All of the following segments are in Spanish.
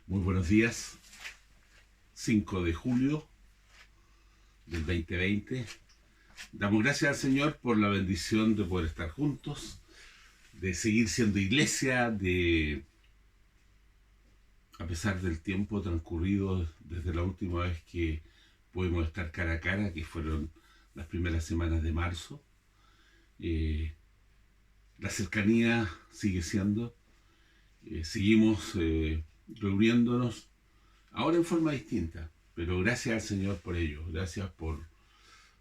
Muy buenos días, 5 de julio del 2020. Damos gracias al Señor por la bendición de poder estar juntos, de seguir siendo iglesia, a pesar del tiempo transcurrido desde la última vez que pudimos estar cara a cara, que fueron las primeras semanas de marzo. La cercanía sigue siendo, seguimos reuniéndonos, ahora en forma distinta, pero gracias al Señor por ello, gracias por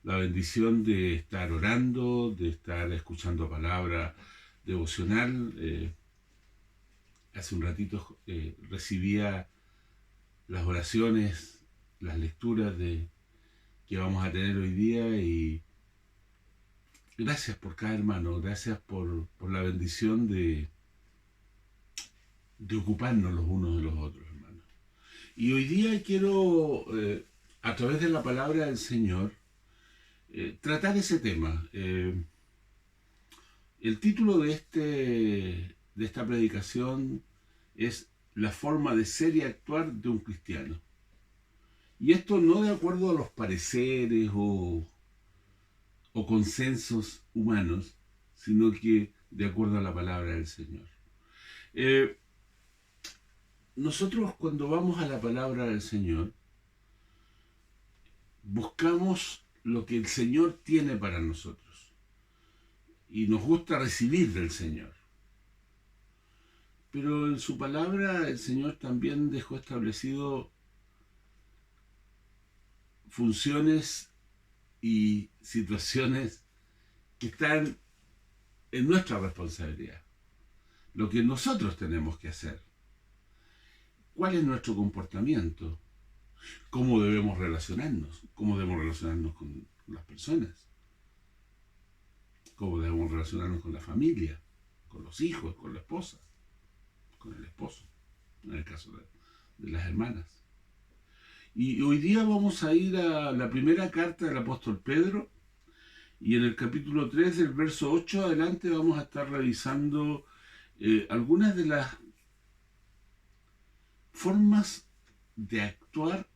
la bendición de estar orando, de estar escuchando palabra devocional. Hace un ratito recibía las oraciones, las lecturas que vamos a tener hoy día, y gracias por cada hermano, gracias por la bendición de ocuparnos los unos de los otros, hermanos. Y hoy día quiero, a través de la palabra del Señor, tratar ese tema. El título de esta predicación es La forma de ser y actuar de un cristiano. Y esto no de acuerdo a los pareceres o consensos humanos, sino que de acuerdo a la palabra del Señor. Nosotros, cuando vamos a la palabra del Señor, buscamos lo que el Señor tiene para nosotros y nos gusta recibir del Señor. Pero en su palabra el Señor también dejó establecido funciones y situaciones que están en nuestra responsabilidad, lo que nosotros tenemos que hacer. ¿Cuál es nuestro comportamiento? ¿Cómo debemos relacionarnos? ¿Cómo debemos relacionarnos con las personas? ¿Cómo debemos relacionarnos con la familia? ¿Con los hijos? ¿Con la esposa? ¿Con el esposo? En el caso de las hermanas. Y hoy día vamos a ir a la primera carta del apóstol Pedro, y en el capítulo 3, del verso 8 adelante, vamos a estar revisando algunas de las formas de actuar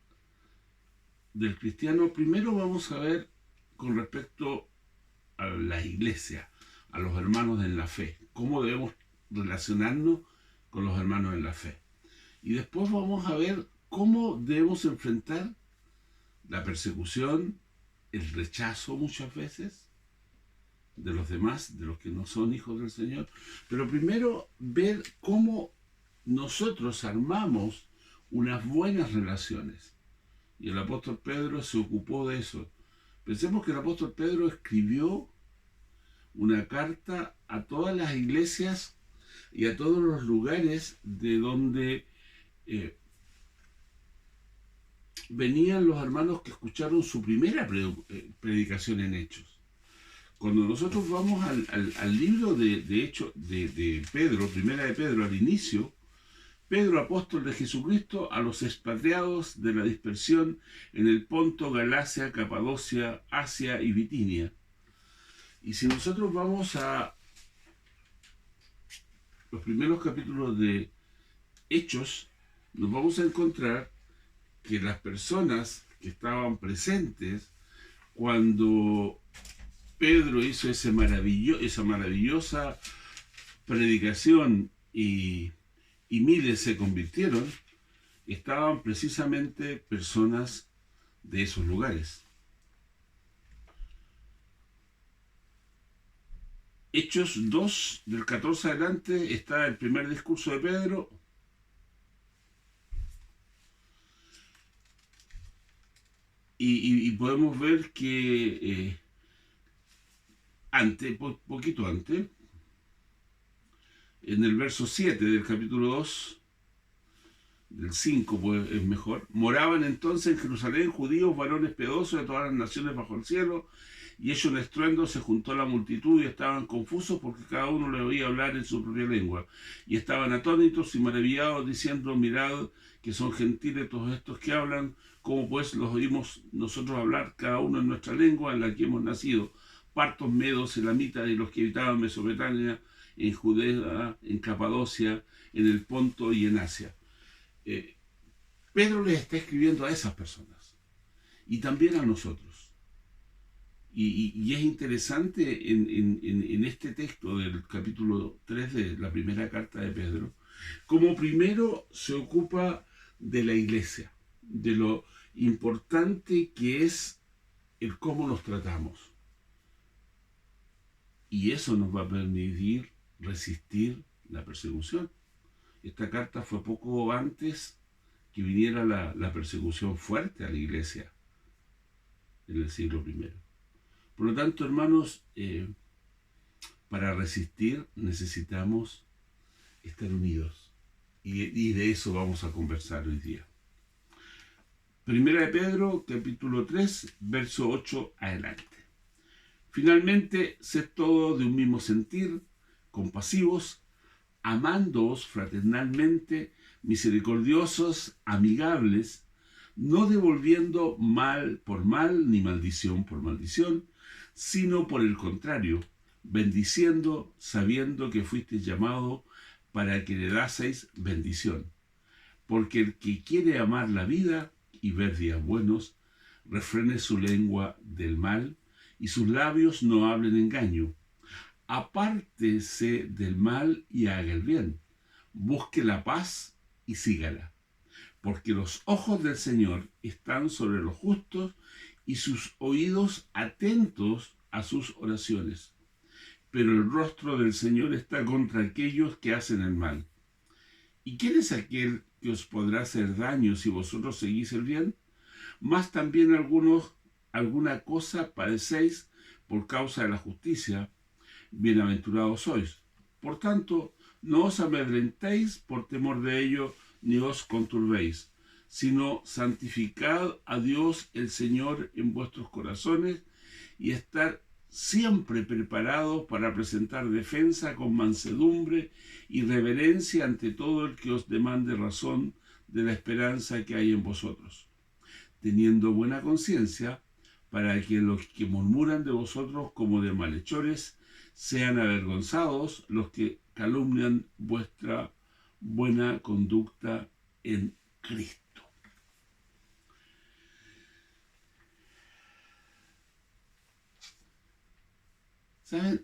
del cristiano. Primero vamos a ver con respecto a la iglesia, a los hermanos en la fe, cómo debemos relacionarnos con los hermanos en la fe. Y después vamos a ver cómo debemos enfrentar la persecución, el rechazo muchas veces de los demás, de los que no son hijos del Señor. Pero primero ver cómo nosotros armamos unas buenas relaciones. Y el apóstol Pedro se ocupó de eso. Pensemos que el apóstol Pedro escribió una carta a todas las iglesias y a todos los lugares de donde venían los hermanos que escucharon su primera predicación en Hechos. Cuando nosotros vamos al libro de Hechos de Pedro, primera de Pedro, al inicio, Pedro, apóstol de Jesucristo, a los expatriados de la dispersión en el Ponto, Galacia, Capadocia, Asia y Bitinia. Y si nosotros vamos a los primeros capítulos de Hechos, nos vamos a encontrar que las personas que estaban presentes cuando Pedro hizo esa maravillosa predicación y miles se convirtieron, estaban precisamente personas de esos lugares. Hechos 2, del 14 adelante, está el primer discurso de Pedro. Y podemos ver que poquito antes, en el verso 7 del capítulo 2, del 5 pues es mejor, moraban entonces en Jerusalén judíos, varones piadosos de todas las naciones bajo el cielo, y hecho un estruendo se juntó la multitud y estaban confusos porque cada uno le oía hablar en su propia lengua, y estaban atónitos y maravillados diciendo: mirad que son gentiles todos estos que hablan, como pues los oímos nosotros hablar cada uno en nuestra lengua en la que hemos nacido, partos, medos, elamitas y los que habitaban Mesopotamia, en Judea, en Capadocia, en el Ponto y en Asia. Pedro les está escribiendo a esas personas y también a nosotros. Y es interesante en este texto del capítulo 3 de la primera carta de Pedro, como primero se ocupa de la iglesia, de lo importante que es el cómo nos tratamos. Y eso nos va a permitir resistir la persecución. Esta carta fue poco antes que viniera la persecución fuerte a la iglesia en el siglo I. Por lo tanto, hermanos, para resistir necesitamos estar unidos. Y de eso vamos a conversar hoy día. Primera de Pedro, capítulo 3, verso 8 adelante. Finalmente, sed todos de un mismo sentir, compasivos, amándoos fraternalmente, misericordiosos, amigables, no devolviendo mal por mal, ni maldición por maldición, sino por el contrario, bendiciendo, sabiendo que fuisteis llamados para que le daseis bendición. Porque el que quiere amar la vida y ver días buenos, refrene su lengua del mal, y sus labios no hablen engaño. Apártese del mal y haga el bien. Busque la paz y sígala. Porque los ojos del Señor están sobre los justos y sus oídos atentos a sus oraciones. Pero el rostro del Señor está contra aquellos que hacen el mal. ¿Y quién es aquel que os podrá hacer daño si vosotros seguís el bien? Más también alguna cosa padecéis por causa de la justicia, bienaventurados sois. Por tanto, no os amedrentéis por temor de ello, ni os conturbéis, sino santificad a Dios el Señor en vuestros corazones y estar siempre preparados para presentar defensa con mansedumbre y reverencia ante todo el que os demande razón de la esperanza que hay en vosotros, teniendo buena conciencia, para que los que murmuran de vosotros como de malhechores sean avergonzados los que calumnian vuestra buena conducta en Cristo. ¿Saben?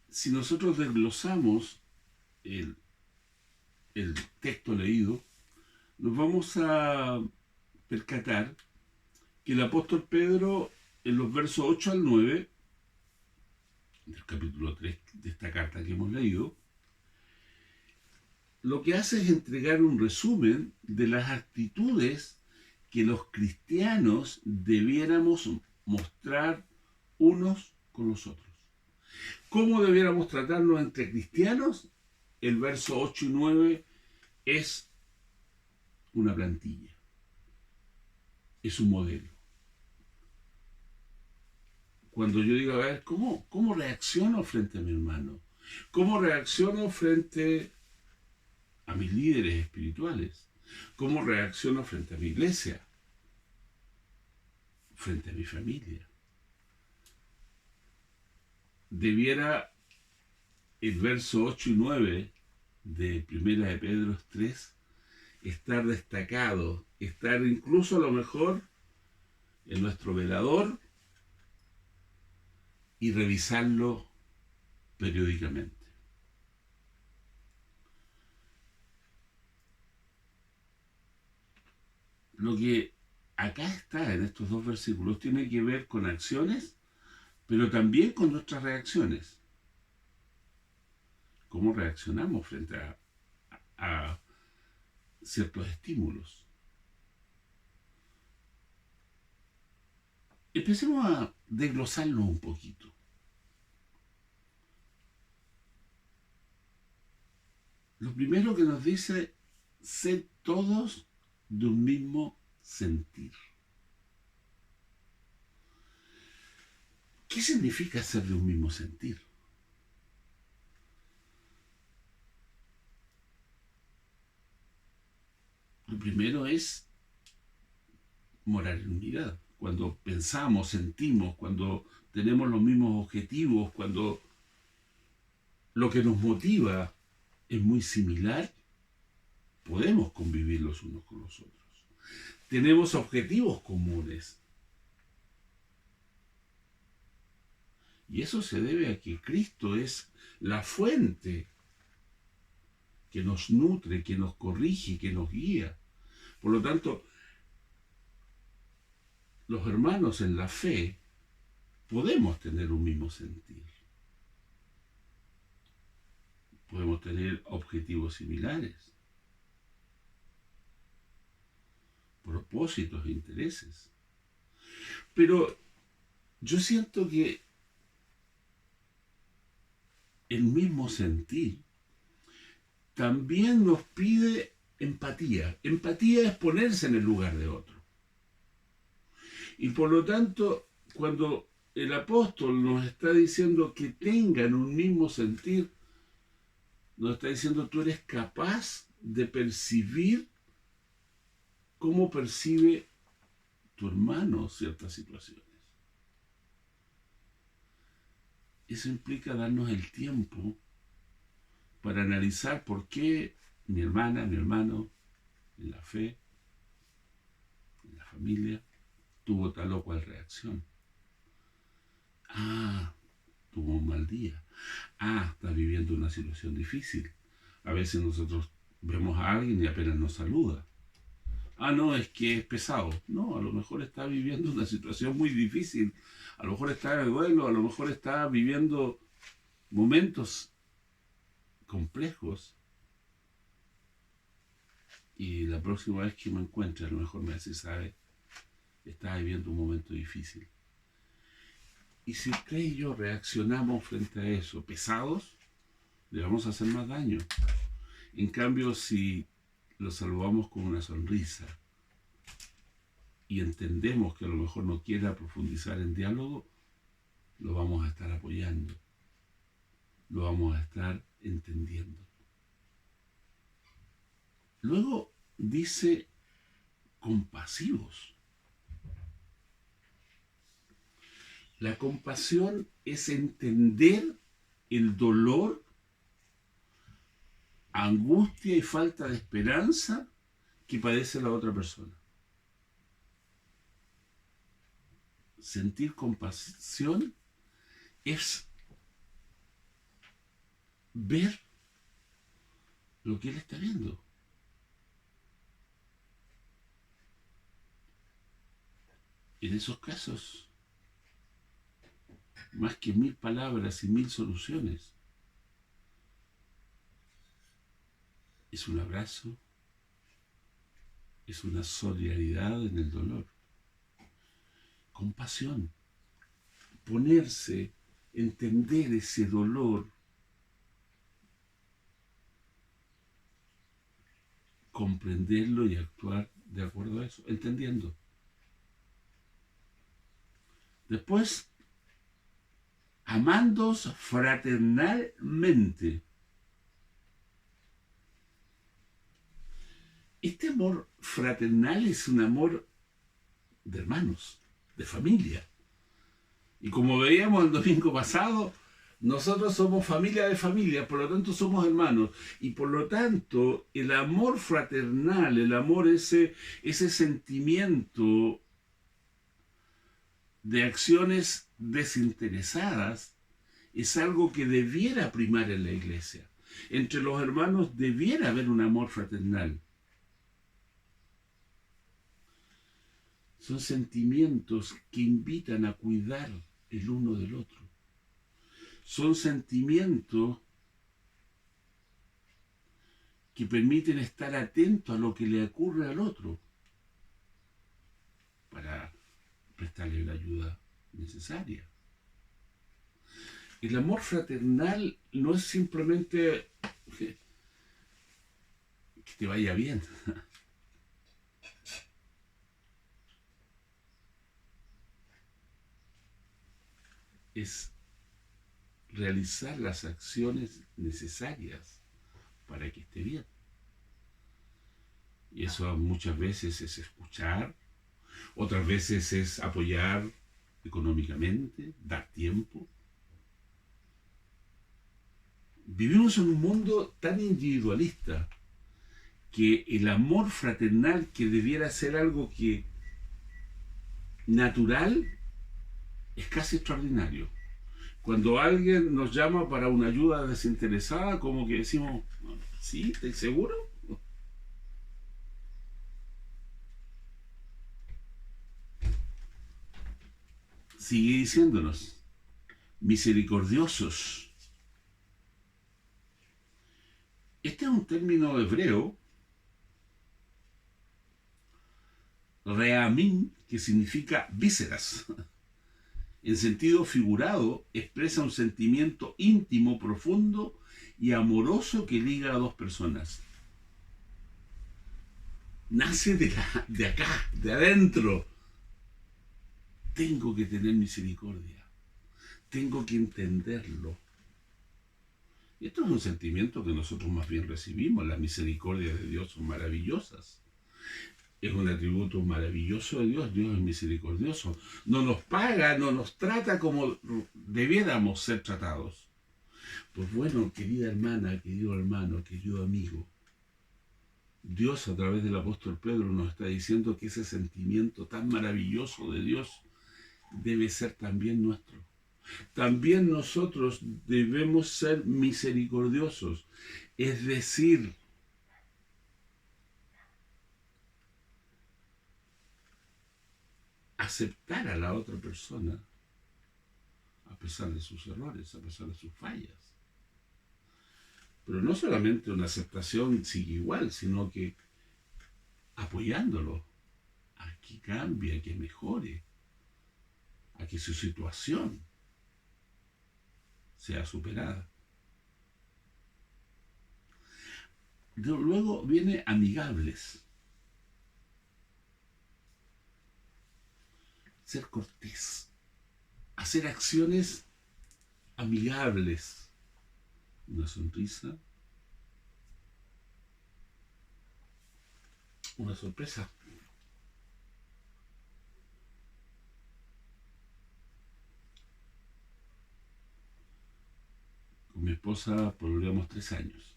Si nosotros desglosamos el texto leído, nos vamos a percatar que el apóstol Pedro, en los versos 8 al 9, del capítulo 3 de esta carta que hemos leído, lo que hace es entregar un resumen de las actitudes que los cristianos debiéramos mostrar unos con los otros. ¿Cómo debiéramos tratarnos entre cristianos? El verso 8 y 9 es una plantilla, es un modelo. Cuando yo digo, a ver, ¿cómo reacciono frente a mi hermano? ¿Cómo reacciono frente a mis líderes espirituales? ¿Cómo reacciono frente a mi iglesia? Frente a mi familia. Debiera el verso 8 y 9 de Primera de Pedro 3 estar destacado, estar incluso a lo mejor en nuestro velador y revisarlo periódicamente. Lo que acá está en estos dos versículos tiene que ver con acciones, pero también con nuestras reacciones. ¿Cómo reaccionamos frente a ciertos estímulos? Empecemos a desglosarlo un poquito. Lo primero que nos dice, sed todos de un mismo sentir. ¿Qué significa ser de un mismo sentir? Lo primero es morar en unidad. Cuando pensamos, sentimos, cuando tenemos los mismos objetivos, cuando lo que nos motiva es muy similar, podemos convivir los unos con los otros. Tenemos objetivos comunes. Y eso se debe a que Cristo es la fuente que nos nutre, que nos corrige, que nos guía. Por lo tanto, los hermanos en la fe podemos tener un mismo sentir. Podemos tener objetivos similares, propósitos e intereses. Pero yo siento que el mismo sentir también nos pide empatía. Empatía es ponerse en el lugar de otro. Y por lo tanto, cuando el apóstol nos está diciendo que tengan un mismo sentir, nos está diciendo, tú eres capaz de percibir cómo percibe tu hermano ciertas situaciones. Eso implica darnos el tiempo para analizar por qué mi hermana, mi hermano, en la fe, en la familia, tuvo tal o cual reacción. Tuvo un mal día. Está viviendo una situación difícil. A veces nosotros vemos a alguien y apenas nos saluda. No, es que es pesado. No, a lo mejor está viviendo una situación muy difícil. A lo mejor está de duelo, a lo mejor está viviendo momentos complejos. Y la próxima vez que me encuentre, a lo mejor me dice, ¿sabe? Está viviendo un momento difícil. Y si usted y yo reaccionamos frente a eso pesados, le vamos a hacer más daño. En cambio, si lo saludamos con una sonrisa y entendemos que a lo mejor no quiera profundizar en diálogo, lo vamos a estar apoyando, lo vamos a estar entendiendo. Luego dice compasivos. La compasión es entender el dolor, angustia y falta de esperanza que padece la otra persona. Sentir compasión es ver lo que él está viendo. En esos casos, más que 1000 palabras y 1000 soluciones, es un abrazo, es una solidaridad en el dolor. Compasión, ponerse, entender ese dolor, comprenderlo y actuar de acuerdo a eso, entendiendo. Después, amándoos fraternalmente. Este amor fraternal es un amor de hermanos, de familia. Y como veíamos el domingo pasado, nosotros somos familia de familia, por lo tanto somos hermanos. Y por lo tanto, el amor fraternal, el amor, ese sentimiento de acciones desinteresadas, es algo que debiera primar en la iglesia. Entre los hermanos debiera haber un amor fraternal. Son sentimientos que invitan a cuidar el uno del otro. Son sentimientos que permiten estar atento a lo que le ocurre al otro para prestarle la ayuda necesaria. El amor fraternal no es simplemente que te vaya bien. Es realizar las acciones necesarias para que esté bien. Y eso muchas veces es escuchar, otras veces es apoyar económicamente, dar tiempo. Vivimos en un mundo tan individualista que el amor fraternal, que debiera ser algo que natural, es casi extraordinario. Cuando alguien nos llama para una ayuda desinteresada, como que decimos, ¿sí? ¿Estás seguro? Sigue diciéndonos, misericordiosos. Este es un término hebreo, reamín, que significa vísceras. En sentido figurado, expresa un sentimiento íntimo, profundo y amoroso que liga a dos personas. Nace de acá, de adentro. Tengo que tener misericordia. Tengo que entenderlo. Y esto es un sentimiento que nosotros más bien recibimos. Las misericordias de Dios son maravillosas. Es un atributo maravilloso de Dios. Dios es misericordioso. No nos paga, no nos trata como debiéramos ser tratados. Pues bueno, querida hermana, querido hermano, querido amigo, Dios a través del apóstol Pedro nos está diciendo que ese sentimiento tan maravilloso de Dios debe ser también nuestro. También nosotros debemos ser misericordiosos, es decir, aceptar a la otra persona a pesar de sus errores, a pesar de sus fallas. Pero no solamente una aceptación sigue igual, sino que apoyándolo a que cambie, a que mejore, a que su situación sea superada. Luego viene amigables. Ser cortés. Hacer acciones amigables. Una sonrisa. Una sorpresa. Con mi esposa pololeamos 3 años.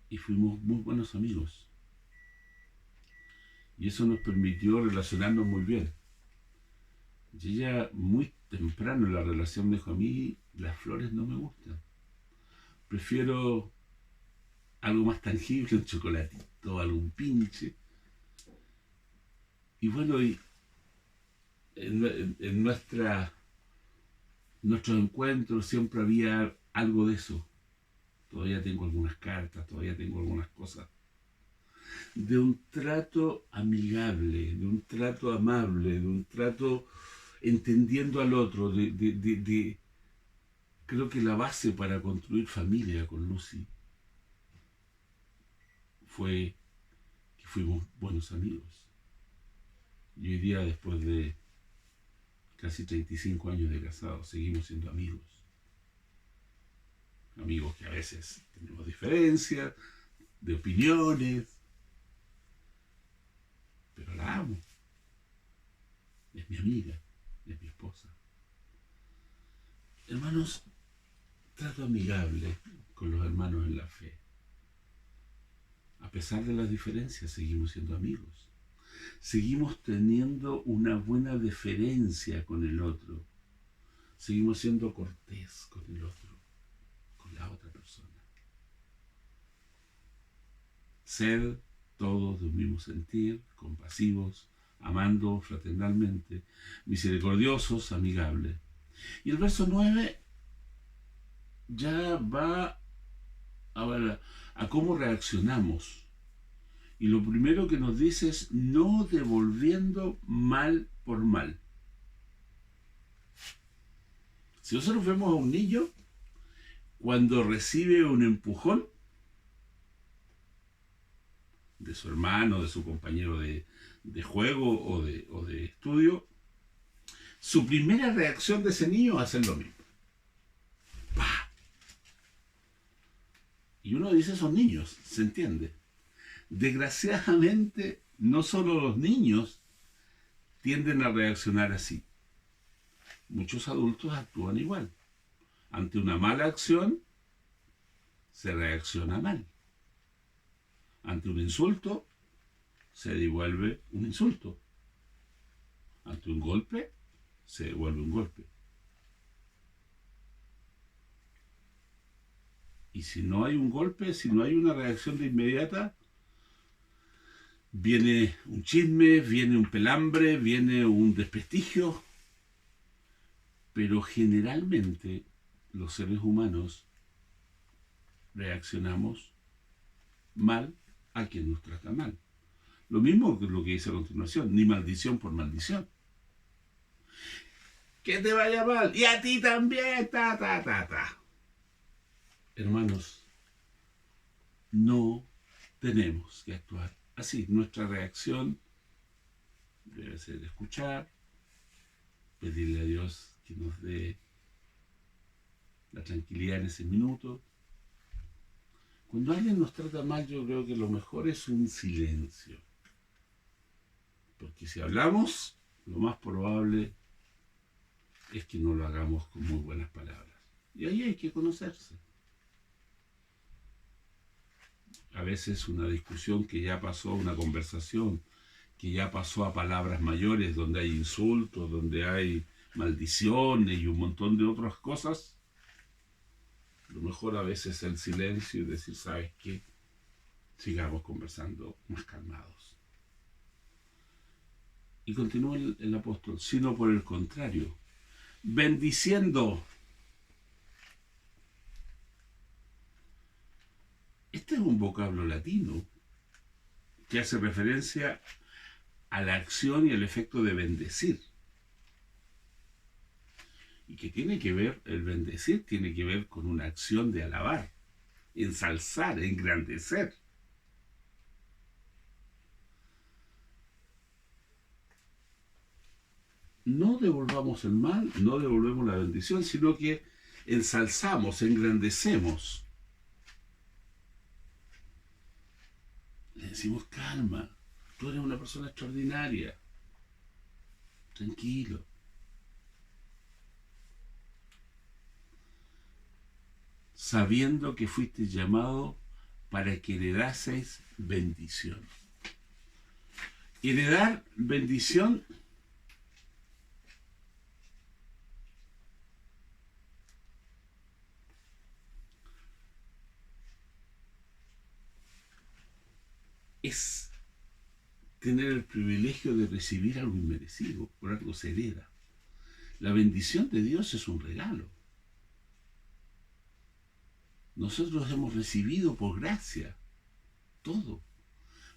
Y fuimos muy buenos amigos. Y eso nos permitió relacionarnos muy bien. Y ella muy temprano en la relación me dijo, a mí las flores no me gustan. Prefiero algo más tangible, un chocolatito, algún pinche. Y bueno, en nuestros encuentros siempre había algo de eso. Todavía tengo algunas cartas, todavía tengo algunas cosas. De un trato amigable, de un trato amable, de un trato entendiendo al otro. Creo que la base para construir familia con Lucy fue que fuimos buenos amigos. Y hoy día, después de casi 35 años de casados, seguimos siendo amigos. Amigos que a veces tenemos diferencias, de opiniones, pero la amo. Es mi amiga, es mi esposa. Hermanos, trato amigable con los hermanos en la fe. A pesar de las diferencias, seguimos siendo amigos. Seguimos teniendo una buena deferencia con el otro. Seguimos siendo cortés con el otro, con la otra persona. Ser todos de un mismo sentir, compasivos, amando fraternalmente, misericordiosos, amigables. Y el verso 9 ya va a cómo reaccionamos. Y lo primero que nos dice es no devolviendo mal por mal. Si nosotros vemos a un niño, cuando recibe un empujón de su hermano, de su compañero de juego o de estudio, su primera reacción de ese niño es hacer lo mismo. ¡Pah! Y uno dice, son niños, se entiende. Desgraciadamente, no solo los niños tienden a reaccionar así. Muchos adultos actúan igual. Ante una mala acción, se reacciona mal. Ante un insulto, se devuelve un insulto. Ante un golpe, se devuelve un golpe. Y si no hay un golpe, si no hay una reacción de inmediata, viene un chisme, viene un pelambre, viene un desprestigio. Pero generalmente los seres humanos reaccionamos mal a quien nos trata mal. Lo mismo que lo que dice a continuación, ni maldición por maldición. Que te vaya mal, y a ti también, ta. Hermanos, no tenemos que actuar así. Nuestra reacción debe ser escuchar, pedirle a Dios que nos dé la tranquilidad en ese minuto. Cuando alguien nos trata mal, yo creo que lo mejor es un silencio. Porque si hablamos, lo más probable es que no lo hagamos con muy buenas palabras. Y ahí hay que conocerse. A veces una discusión que ya pasó a una conversación, que ya pasó a palabras mayores, donde hay insultos, donde hay maldiciones y un montón de otras cosas, lo mejor a veces es el silencio y decir, ¿sabes qué? Sigamos conversando más calmados. Y continúa el apóstol, sino por el contrario, bendiciendo. Este es un vocablo latino que hace referencia a la acción y el efecto de bendecir. Y que tiene que ver, el bendecir tiene que ver con una acción de alabar, ensalzar, engrandecer. No devolvamos el mal, no devolvemos la bendición, sino que ensalzamos, engrandecemos. Le decimos, calma, tú eres una persona extraordinaria, tranquilo. Sabiendo que fuiste llamado para que heredaseis bendición. Heredar bendición es tener el privilegio de recibir algo inmerecido, por algo se hereda. La bendición de Dios es un regalo. Nosotros hemos recibido por gracia todo.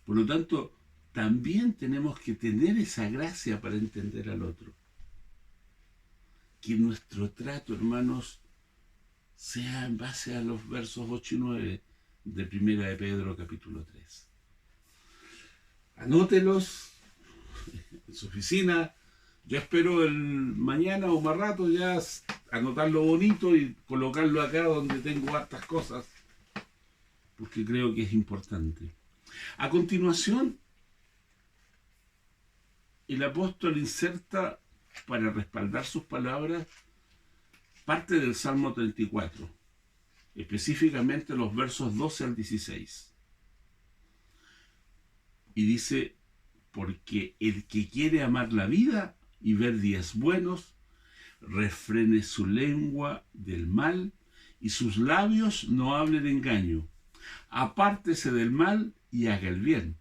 Por lo tanto, también tenemos que tener esa gracia para entender al otro. Que nuestro trato, hermanos, sea en base a los versos 8 y 9 de Primera de Pedro, capítulo 3. Anótelos en su oficina. Yo espero el mañana o más rato ya anotarlo bonito y colocarlo acá donde tengo hartas cosas, porque creo que es importante. A continuación, el apóstol inserta, para respaldar sus palabras, parte del Salmo 34, específicamente los versos 12 al 16. Y dice, porque el que quiere amar la vida y ver días buenos, refrene su lengua del mal y sus labios no hablen engaño. Apártese del mal y haga el bien.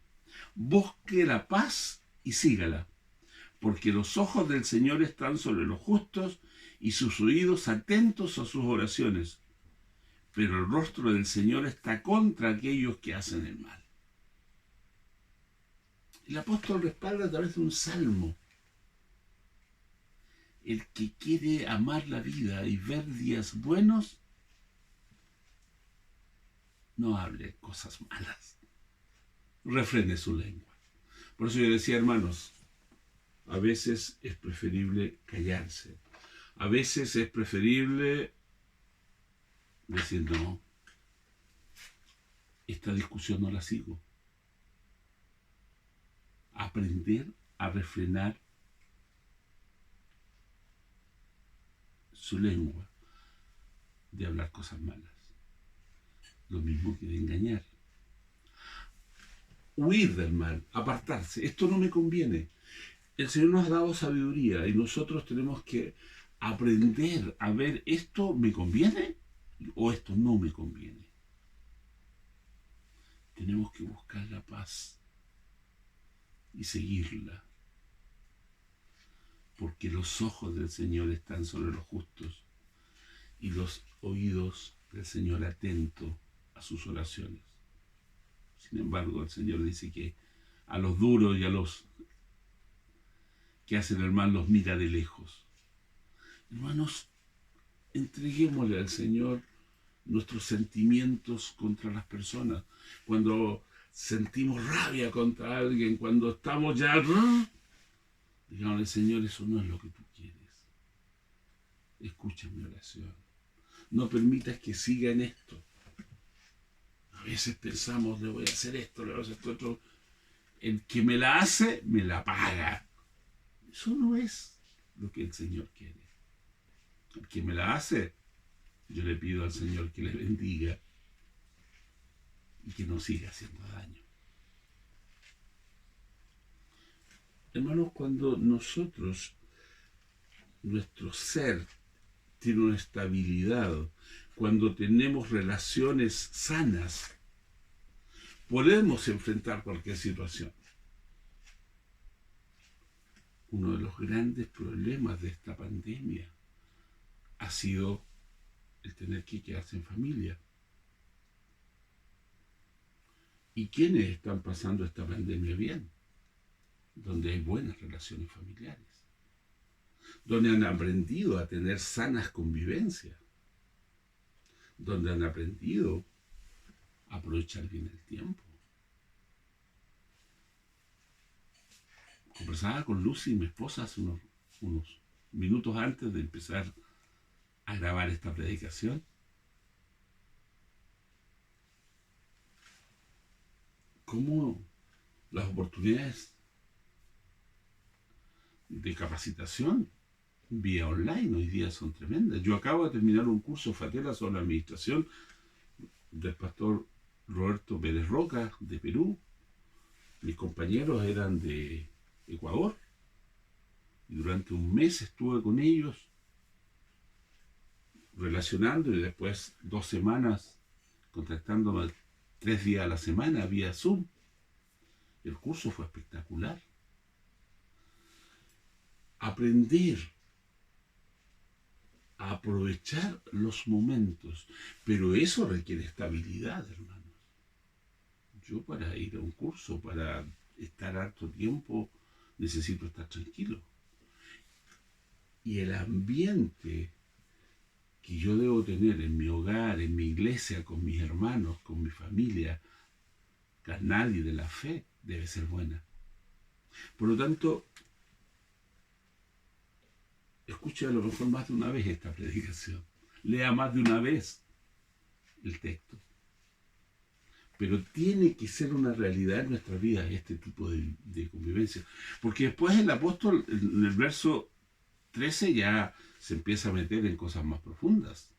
Busque la paz y sígala, porque los ojos del Señor están sobre los justos y sus oídos atentos a sus oraciones. Pero el rostro del Señor está contra aquellos que hacen el mal. El apóstol respalda a través de un salmo. El que quiere amar la vida y ver días buenos, no hable cosas malas. Refrene su lengua. Por eso yo decía, hermanos, a veces es preferible callarse. A veces es preferible decir, no, esta discusión no la sigo. Aprender a refrenar su lengua de hablar cosas malas. lo mismo que de engañar. Huir del mal, apartarse. Esto no me conviene. El Señor nos ha dado sabiduría y nosotros tenemos que aprender a ver, ¿esto me conviene o esto no me conviene? Tenemos que buscar la paz y seguirla, porque los ojos del Señor están sobre los justos y los oídos del Señor atentos a sus oraciones. Sin embargo, el Señor dice que a los duros y a los que hacen el mal los mira de lejos. Hermanos, entreguémosle al Señor nuestros sentimientos contra las personas. Cuando sentimos rabia contra alguien, cuando estamos ya... Digámosle, Señor, eso no es lo que tú quieres. Escucha mi oración. No permitas que siga en esto. A veces pensamos, le voy a hacer esto, le voy a hacer esto otro. El que me la hace, me la paga. Eso no es lo que el Señor quiere. El que me la hace, yo le pido al Señor que le bendiga y que no siga haciendo daño. Hermanos, cuando nosotros, nuestro ser tiene una estabilidad, cuando tenemos relaciones sanas, podemos enfrentar cualquier situación. Uno de los grandes problemas de esta pandemia ha sido el tener que quedarse en familia. ¿Y quiénes están pasando esta pandemia bien? Donde hay buenas relaciones familiares, donde han aprendido a tener sanas convivencias, donde han aprendido a aprovechar bien el tiempo. Conversaba con Lucy, mi esposa, hace unos minutos antes de empezar a grabar esta predicación. Cómo las oportunidades de capacitación vía online hoy día son tremendas. Yo acabo de terminar un curso FATELA sobre la administración del pastor Roberto Pérez Roca de Perú. Mis compañeros eran de Ecuador y durante un mes estuve con ellos relacionando y después 2 semanas contactándome 3 días a la semana vía Zoom. El curso fue espectacular. Aprender a aprovechar los momentos, pero eso requiere estabilidad, hermanos. Yo para ir a un curso, para estar harto tiempo, necesito estar tranquilo. Y el ambiente que yo debo tener en mi hogar, en mi iglesia, con mis hermanos, con mi familia, carnal y de la fe, debe ser buena. Por lo tanto, escuche a lo mejor más de una vez esta predicación. Lea más de una vez el texto. Pero tiene que ser una realidad en nuestra vida este tipo de convivencia. Porque después el apóstol, en el verso 13, ya se empieza a meter en cosas más profundas.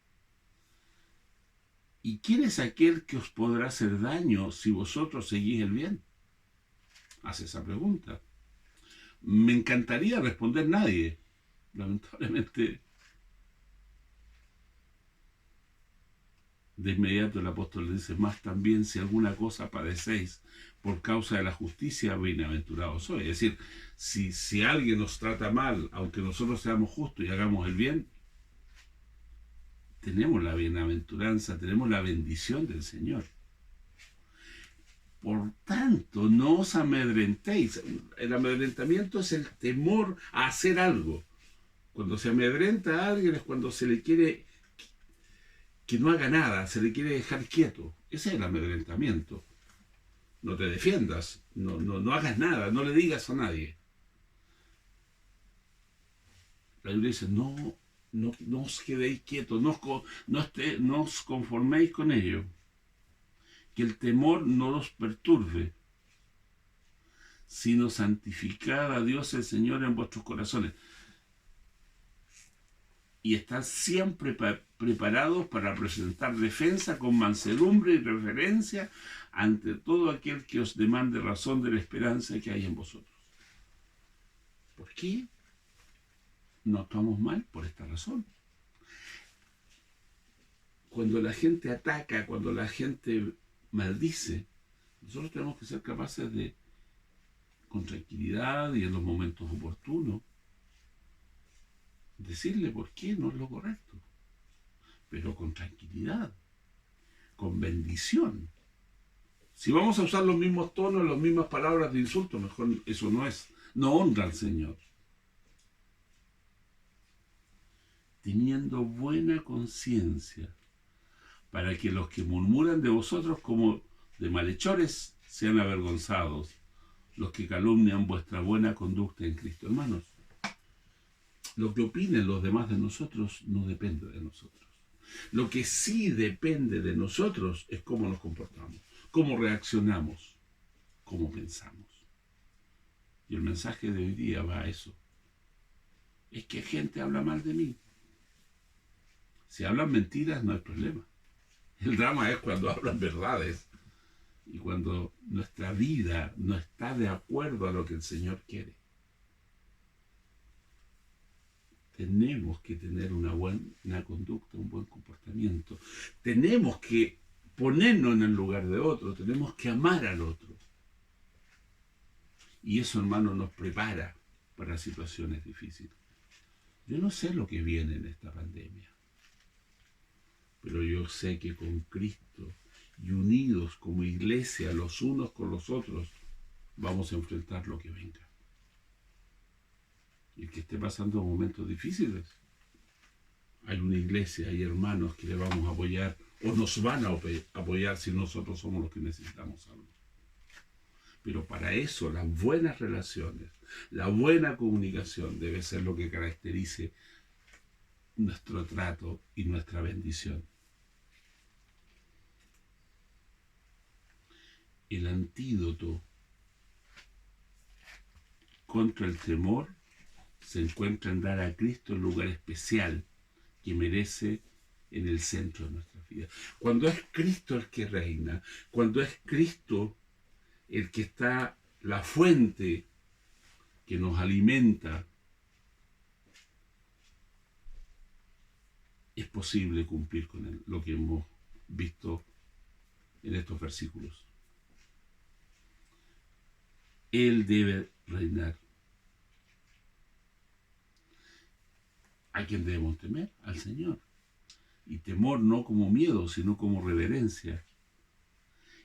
¿Y quién es aquel que os podrá hacer daño si vosotros seguís el bien? Hace esa pregunta. Me encantaría responder nadie. Lamentablemente, de inmediato el apóstol le dice, más también si alguna cosa padecéis por causa de la justicia, bienaventurados sois. Es decir, si alguien nos trata mal, aunque nosotros seamos justos y hagamos el bien, tenemos la bienaventuranza, tenemos la bendición del Señor. Por tanto, no os amedrentéis. El amedrentamiento es el temor a hacer algo. Cuando se amedrenta a alguien es cuando se le quiere que no haga nada, se le quiere dejar quieto. Ese es el amedrentamiento. No te defiendas, no hagas nada, no le digas a nadie. La Biblia dice, no os quedéis quietos, no os conforméis con ello. Que el temor no los perturbe, sino santificad a Dios el Señor en vuestros corazones. Y estar siempre preparados para presentar defensa con mansedumbre y reverencia ante todo aquel que os demande razón de la esperanza que hay en vosotros. ¿Por qué no actuamos mal? Por esta razón. Cuando la gente ataca, cuando la gente maldice, nosotros tenemos que ser capaces de, con tranquilidad y en los momentos oportunos, decirle por qué no es lo correcto, pero con tranquilidad, con bendición. Si vamos a usar los mismos tonos, las mismas palabras de insulto, mejor eso no honra al Señor. Teniendo buena conciencia, para que los que murmuran de vosotros como de malhechores sean avergonzados, los que calumnian vuestra buena conducta en Cristo. Hermanos, lo que opinen los demás de nosotros no depende de nosotros. Lo que sí depende de nosotros es cómo nos comportamos, cómo reaccionamos, cómo pensamos. Y el mensaje de hoy día va a eso. Es que gente habla mal de mí. Si hablan mentiras no hay problema. El drama es cuando hablan verdades y cuando nuestra vida no está de acuerdo a lo que el Señor quiere. Tenemos que tener una buena conducta, un buen comportamiento. Tenemos que ponernos en el lugar de otro, tenemos que amar al otro. Y eso, hermano, nos prepara para situaciones difíciles. Yo no sé lo que viene en esta pandemia, pero yo sé que con Cristo y unidos como iglesia los unos con los otros, vamos a enfrentar lo que venga. Y el que esté pasando momentos difíciles, hay una iglesia, hay hermanos que le vamos a apoyar o nos van a apoyar si nosotros somos los que necesitamos algo. Pero para eso las buenas relaciones, la buena comunicación debe ser lo que caracterice nuestro trato y nuestra bendición. El antídoto contra el temor se encuentra en dar a Cristo el lugar especial que merece en el centro de nuestra vida. Cuando es Cristo el que reina, cuando es Cristo el que está, la fuente que nos alimenta, es posible cumplir con lo que hemos visto en estos versículos. Él debe reinar. ¿A quién debemos temer? Al Señor. Y temor no como miedo, sino como reverencia.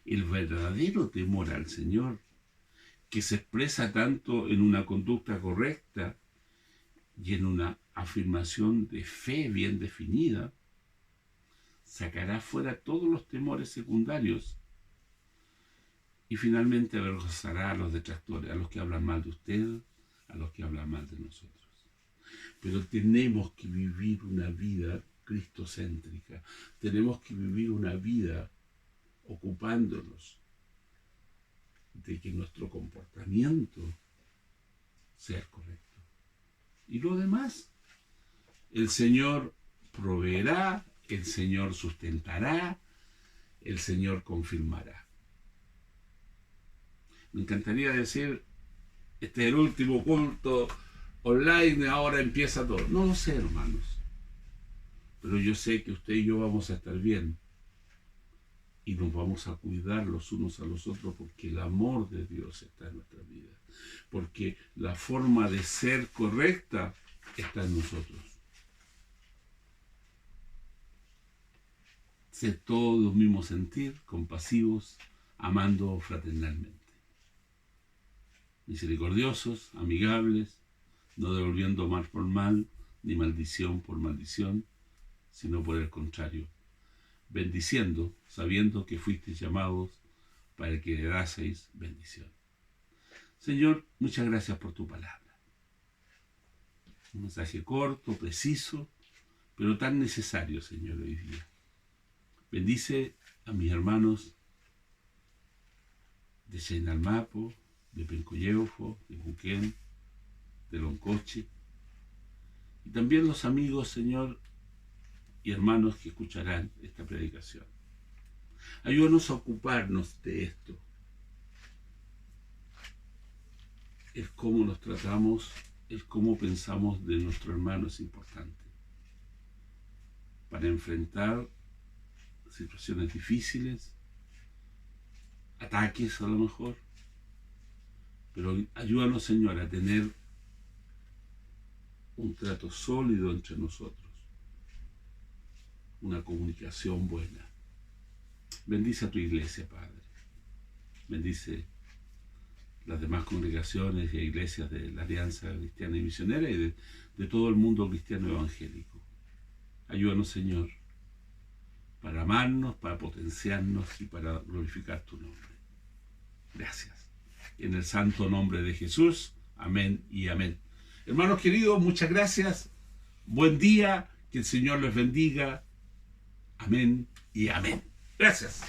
El verdadero temor al Señor, que se expresa tanto en una conducta correcta y en una afirmación de fe bien definida, sacará fuera todos los temores secundarios y finalmente avergonzará a los detractores, a los que hablan mal de usted, a los que hablan mal de nosotros. Pero tenemos que vivir una vida cristocéntrica, tenemos que vivir una vida ocupándonos de que nuestro comportamiento sea correcto. Y lo demás, el Señor proveerá, el Señor sustentará, el Señor confirmará. Me encantaría decir, este es el último culto online, ahora empieza todo. No lo sé, hermanos. Pero yo sé que usted y yo vamos a estar bien. Y nos vamos a cuidar los unos a los otros porque el amor de Dios está en nuestra vida. Porque la forma de ser correcta está en nosotros. Ser todos de un mismo sentir, compasivos, amando fraternalmente. Misericordiosos, amigables, no devolviendo mal por mal, ni maldición por maldición, sino por el contrario, bendiciendo, sabiendo que fuisteis llamados para que heredaseis bendición. Señor, muchas gracias por tu palabra. Un mensaje corto, preciso, pero tan necesario, Señor, hoy día. Bendice a mis hermanos de Seinalmapo, de Pencoyeufo, de Juquén, de Loncoche, y también los amigos, Señor, y hermanos que escucharán esta predicación. Ayúdanos a ocuparnos de esto. El cómo nos tratamos, el cómo pensamos de nuestro hermano es importante. Para enfrentar situaciones difíciles, ataques a lo mejor, pero ayúdanos, Señor, a tener un trato sólido entre nosotros, una comunicación buena. Bendice a tu iglesia, Padre. Bendice las demás congregaciones e iglesias de la Alianza Cristiana y Misionera y de todo el mundo cristiano evangélico. Ayúdanos, Señor, para amarnos, para potenciarnos y para glorificar tu nombre. Gracias. En el santo nombre de Jesús. Amén y amén. Hermanos queridos, muchas gracias. Buen día. Que el Señor les bendiga. Amén y amén. Gracias.